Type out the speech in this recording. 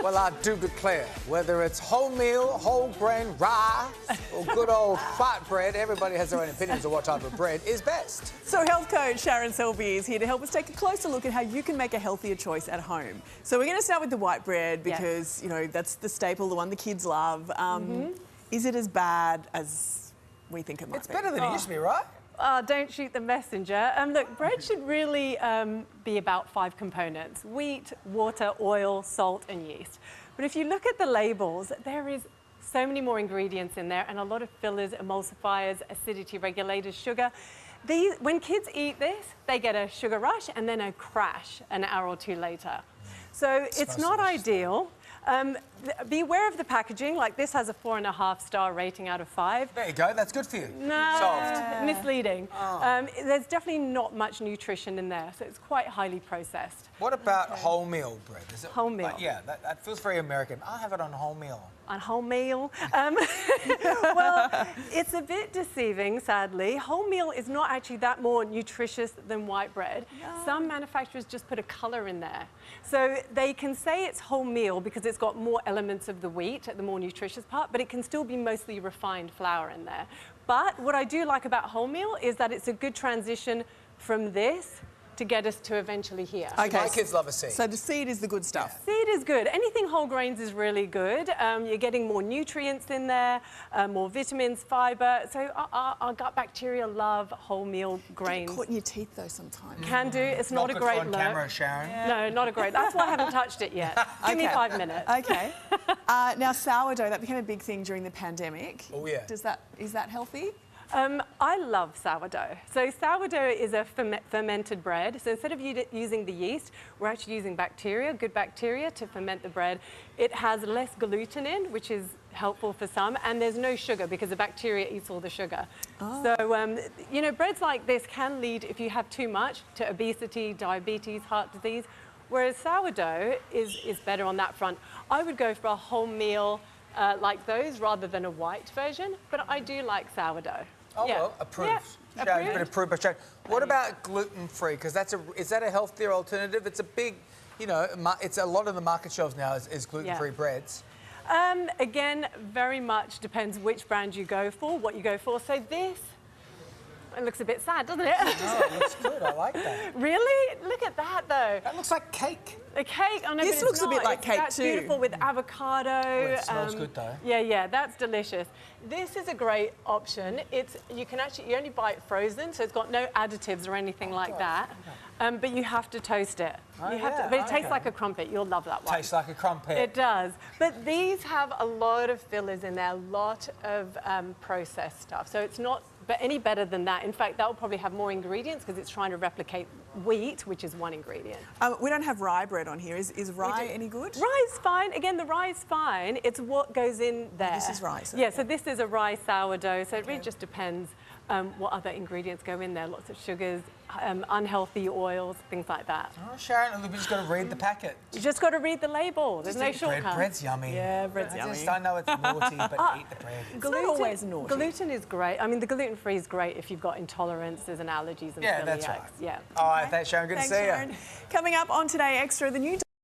Well, I do declare, whether it's wholemeal, whole grain, rye, or good old fat bread, everybody has their own opinions of what type of bread is best. So health coach Sharon Selby is here to help us take a closer look at how you can make a healthier choice at home. So we're going to start with the white bread because, you know, that's the staple, the one the kids love. Is it as bad as we think it might be? It's better than it used to be, right? Don't shoot the messenger. Look, bread should really be about 5 components: wheat, water, oil, salt and yeast. But if you look at the labels, there is so many more ingredients in there and a lot of fillers, emulsifiers, acidity regulators, sugar. When kids eat this, they get a sugar rush and then a crash an hour or two later. So it's not ideal. Be aware of the packaging. Like this has a 4.5-star rating out of 5. There you go, that's good for you. No, Solved. Misleading. There's definitely not much nutrition in there, so it's quite highly processed. What about wholemeal bread? Is it, Wholemeal. yeah, that feels very American. I'll have it on wholemeal. On wholemeal? Well, it's a bit deceiving, sadly. Wholemeal is not actually that more nutritious than white bread. No. Some manufacturers just put a colour in there. So they can say it's wholemeal because it's got more elements of the wheat, the more nutritious part, but it can still be mostly refined flour in there. But what I do like about wholemeal is that it's a good transition from this to get us to eventually here. Okay. My kids love a seed. So the seed is the good stuff. Seed is good. Anything whole grains is really good. You're getting more nutrients in there, more vitamins, fibre. So our gut bacteria love wholemeal grains. Get caught in your teeth though sometimes. Can do. It's not a good great on look. camera, Sharon. Yeah. No, not a great. That's why I haven't touched it yet. Give me 5 minutes. Okay. Now sourdough, that became a big thing during the pandemic. Oh yeah. Is that healthy? I love sourdough. So sourdough is a fermented bread. So instead of using the yeast, we're actually using bacteria, good bacteria, to ferment the bread. It has less gluten in, which is helpful for some, and there's no sugar because the bacteria eats all the sugar. Oh. So, you know, breads like this can lead, if you have too much, to obesity, diabetes, heart disease, whereas sourdough is better on that front. I would go for a wholemeal like those rather than a white version, but I do like sourdough. Oh, yeah. Well, approved. Yeah, Sharon's been approved by Sharon. What about gluten-free? Because is that a healthier alternative? It's a big, you know, it's a lot of the market shelves now is gluten-free breads. Again, very much depends which brand you go for, what you go for. So this, it looks a bit sad, doesn't it? No, it looks good. I like that. Really? Look at that, though. That looks like cake. A cake? Oh, no, this looks a bit like cake that's too. That's beautiful with avocado. Well, it smells good though. Yeah, that's delicious. This is a great option. You only buy it frozen, so it's got no additives or anything like that. But you have to toast it. But it tastes like a crumpet. You'll love that one. Tastes like a crumpet. It does. But these have a lot of fillers in there, a lot of processed stuff. So it's not any better than that. In fact, that will probably have more ingredients because it's trying to replicate wheat, which is one ingredient. We don't have rye bread on here. Is rye any good? Rye is fine. Again, the rye is fine. It's what goes in there. This is rye. Yeah, so this is a rye sourdough. So it really just depends what other ingredients go in there. Lots of sugars, unhealthy oils, things like that. Oh, Sharon, we've just got to read the packet. You just got to read the label. There's no shortcut. Bread's yummy. Yeah, bread's yummy. I know it's naughty, but eat the bread. It's not always naughty. Gluten is great. I mean, the gluten-free is great if you've got intolerances and allergies and celiacs. Yeah, that's right. Yeah. All right, thanks, Sharon. Good to see you. Coming up on Today Extra, the new